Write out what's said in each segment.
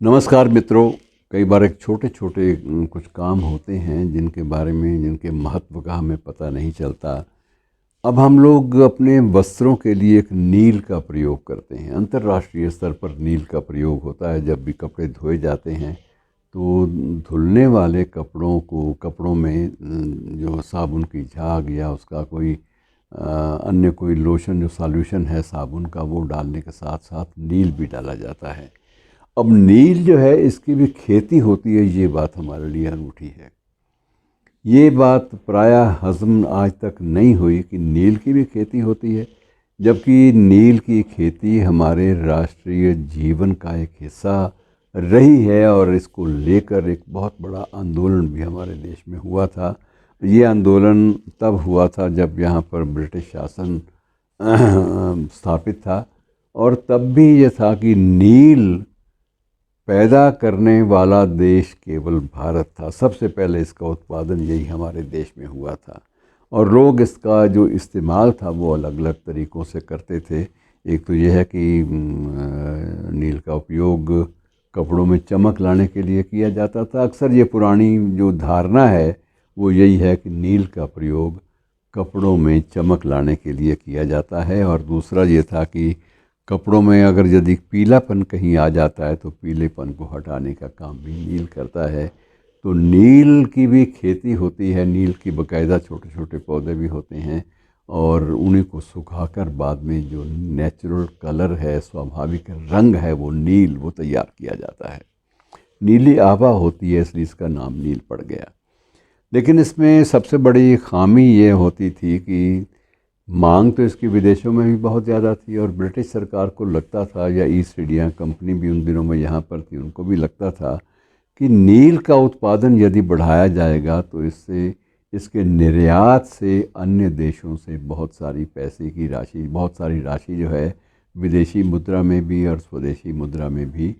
नमस्कार मित्रों। कई बार एक छोटे छोटे कुछ काम होते हैं जिनके बारे में जिनके महत्व का हमें पता नहीं चलता। अब हम लोग अपने वस्त्रों के लिए एक नील का प्रयोग करते हैं। अंतर्राष्ट्रीय स्तर पर नील का प्रयोग होता है। जब भी कपड़े धोए जाते हैं तो धुलने वाले कपड़ों में जो साबुन की झाग या उसका कोई अन्य कोई लोशन जो सॉल्यूशन है साबुन का वो डालने के साथ साथ नील भी डाला जाता है। अब नील जो है इसकी भी खेती होती है, ये बात हमारे लिए अनूठी है। ये बात प्रायः हज़म आज तक नहीं हुई कि नील की भी खेती होती है, जबकि नील की खेती हमारे राष्ट्रीय जीवन का एक हिस्सा रही है और इसको लेकर एक बहुत बड़ा आंदोलन भी हमारे देश में हुआ था। ये आंदोलन तब हुआ था जब यहाँ पर ब्रिटिश शासन स्थापित था और तब भी ये था कि नील पैदा करने वाला देश केवल भारत था। सबसे पहले इसका उत्पादन यही हमारे देश में हुआ था और लोग इसका जो इस्तेमाल था वो अलग अलग तरीक़ों से करते थे। एक तो यह है कि नील का उपयोग कपड़ों में चमक लाने के लिए किया जाता था। अक्सर ये पुरानी जो धारणा है वो यही है कि नील का प्रयोग कपड़ों में चमक लाने के लिए किया जाता है। और दूसरा ये था कि कपड़ों में अगर यदि पीलापन कहीं आ जाता है तो पीलेपन को हटाने का काम भी नील करता है। तो नील की भी खेती होती है। नील की बाकायदा छोटे छोटे पौधे भी होते हैं और उन्हीं को सुखाकर बाद में जो नेचुरल कलर है, स्वाभाविक रंग है, वो नील वो तैयार किया जाता है। नीली आभा होती है इसलिए इसका नाम नील पड़ गया। लेकिन इसमें सबसे बड़ी खामी ये होती थी कि मांग तो इसकी विदेशों में भी बहुत ज़्यादा थी और ब्रिटिश सरकार को लगता था, या ईस्ट इंडिया कंपनी भी उन दिनों में यहाँ पर थी, उनको भी लगता था कि नील का उत्पादन यदि बढ़ाया जाएगा तो इससे इसके निर्यात से अन्य देशों से बहुत सारी पैसे की राशि, बहुत सारी राशि जो है विदेशी मुद्रा में भी और स्वदेशी मुद्रा में भी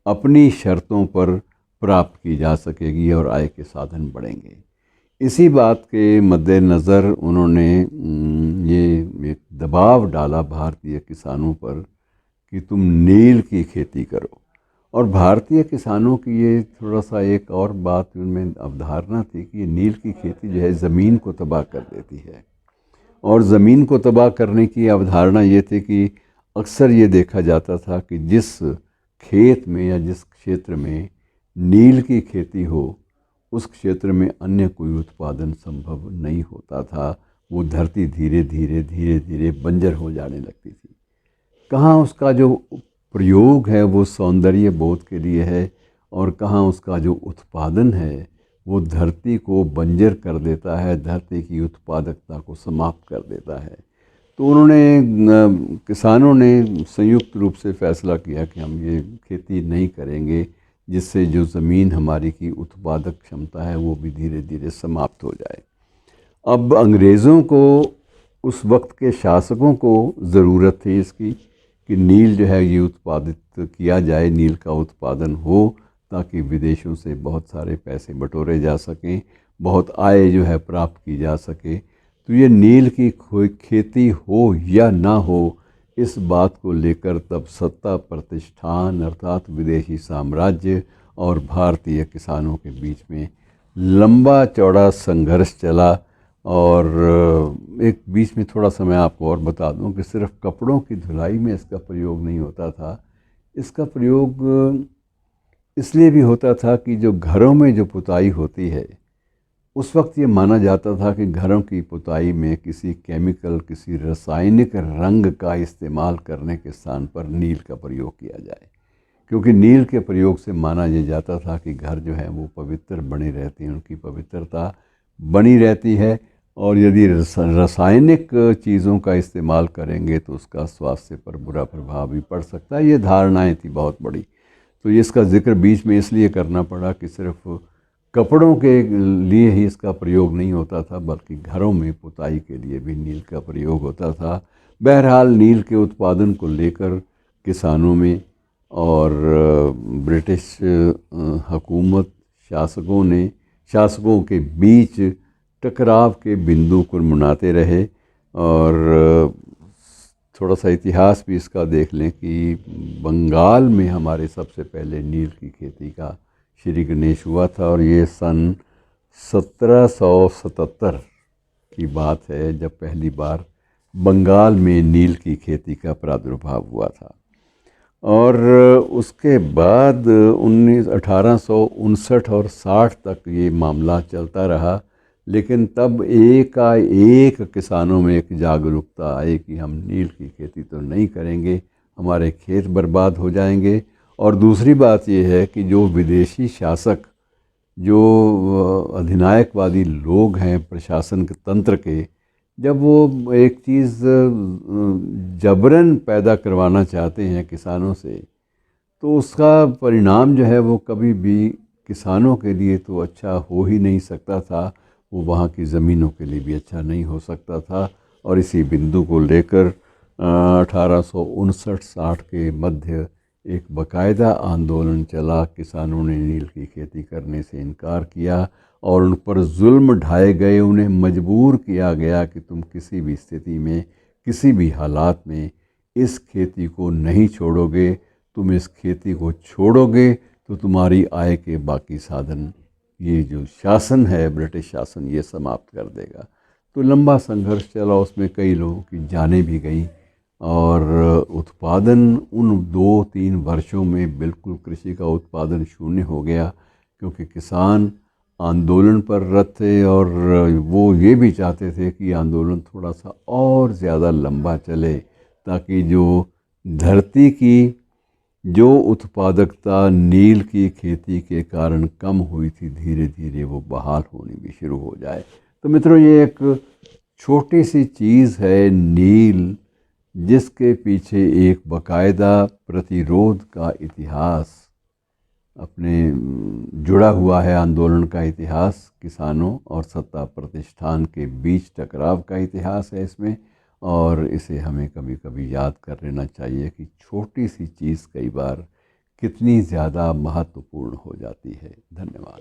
अपनी शर्तों पर प्राप्त की जा सकेगी और आय के साधन बढ़ेंगे। इसी बात के मद्देनज़र उन्होंने ये एक दबाव डाला भारतीय किसानों पर कि तुम नील की खेती करो। और भारतीय किसानों की ये थोड़ा सा एक और बात उनमें अवधारणा थी कि नील की खेती जो है ज़मीन को तबाह कर देती है। और ज़मीन को तबाह करने की अवधारणा ये थी कि अक्सर ये देखा जाता था कि जिस खेत में या जिस क्षेत्र में नील की खेती हो उस क्षेत्र में अन्य कोई उत्पादन संभव नहीं होता था। वो धरती धीरे धीरे धीरे धीरे बंजर हो जाने लगती थी। कहाँ उसका जो प्रयोग है वो सौंदर्य बोध के लिए है और कहाँ उसका जो उत्पादन है वो धरती को बंजर कर देता है, धरती की उत्पादकता को समाप्त कर देता है। तो किसानों ने संयुक्त रूप से फैसला किया कि हम ये खेती नहीं करेंगे, जिससे जो ज़मीन हमारी की उत्पादक क्षमता है वो भी धीरे धीरे समाप्त हो जाए। अब अंग्रेज़ों को, उस वक्त के शासकों को ज़रूरत थी इसकी कि नील जो है ये उत्पादित किया जाए, नील का उत्पादन हो ताकि विदेशों से बहुत सारे पैसे बटोरे जा सकें, बहुत आय जो है प्राप्त की जा सके। तो ये नील की खेती हो या ना हो, इस बात को लेकर तब सत्ता प्रतिष्ठान अर्थात विदेशी साम्राज्य और भारतीय किसानों के बीच में लंबा चौड़ा संघर्ष चला। और एक बीच में थोड़ा सा मैं आपको और बता दूं कि सिर्फ कपड़ों की धुलाई में इसका प्रयोग नहीं होता था। इसका प्रयोग इसलिए भी होता था कि जो घरों में जो पुताई होती है उस वक्त ये माना जाता था कि घरों की पुताई में किसी केमिकल, किसी रासायनिक रंग का इस्तेमाल करने के स्थान पर नील का प्रयोग किया जाए, क्योंकि नील के प्रयोग से माना ये जाता था कि घर जो है वो पवित्र बने रहते हैं, उनकी पवित्रता बनी रहती है। और यदि रासायनिक चीज़ों का इस्तेमाल करेंगे तो उसका स्वास्थ्य पर बुरा प्रभाव भी पड़ सकता है। ये धारणाएं थी बहुत बड़ी। तो ये इसका जिक्र बीच में इसलिए करना पड़ा कि सिर्फ कपड़ों के लिए ही इसका प्रयोग नहीं होता था, बल्कि घरों में पुताई के लिए भी नील का प्रयोग होता था। बहरहाल नील के उत्पादन को लेकर किसानों में और ब्रिटिश हुकूमत, शासकों के बीच टकराव के बिंदु को मनाते रहे। और थोड़ा सा इतिहास भी इसका देख लें कि बंगाल में हमारे सबसे पहले नील की खेती का श्री गणेश हुआ था, और ये सन 1777 की बात है जब पहली बार बंगाल में नील की खेती का प्रादुर्भाव हुआ था। और उसके बाद 1859 और 60 तक ये मामला चलता रहा, लेकिन तब एक किसानों में एक जागरूकता आई कि हम नील की खेती तो नहीं करेंगे, हमारे खेत बर्बाद हो जाएंगे। और दूसरी बात ये है कि जो विदेशी शासक, जो अधिनायकवादी लोग हैं प्रशासन के तंत्र के, जब वो एक चीज़ जबरन पैदा करवाना चाहते हैं किसानों से, तो उसका परिणाम जो है वो कभी भी किसानों के लिए तो अच्छा हो ही नहीं सकता था, वो वहाँ की ज़मीनों के लिए भी अच्छा नहीं हो सकता था। और इसी बिंदु को लेकर 1859-60 के मध्य एक बाकायदा आंदोलन चला। किसानों ने नील की खेती करने से इनकार किया और उन पर जुल्म ढाए गए, उन्हें मजबूर किया गया कि तुम किसी भी स्थिति में, किसी भी हालात में इस खेती को नहीं छोड़ोगे। तुम इस खेती को छोड़ोगे तो तुम्हारी आय के बाकी साधन ये जो शासन है, ब्रिटिश शासन, ये समाप्त कर देगा। तो लंबा संघर्ष चला, उसमें कई लोगों की जानें भी गईं, और उत्पादन उन 2-3 वर्षों में बिल्कुल कृषि का उत्पादन शून्य हो गया, क्योंकि किसान आंदोलन पर रत थे और वो ये भी चाहते थे कि आंदोलन थोड़ा सा और ज़्यादा लंबा चले, ताकि जो धरती की जो उत्पादकता नील की खेती के कारण कम हुई थी, धीरे धीरे वो बहाल होनी भी शुरू हो जाए। तो मित्रों, ये एक छोटी सी चीज़ है नील, जिसके पीछे एक बाकायदा प्रतिरोध का इतिहास अपने जुड़ा हुआ है। आंदोलन का इतिहास, किसानों और सत्ता प्रतिष्ठान के बीच टकराव का इतिहास है इसमें। और इसे हमें कभी कभी याद कर लेना चाहिए कि छोटी सी चीज़ कई बार कितनी ज़्यादा महत्वपूर्ण हो जाती है। धन्यवाद।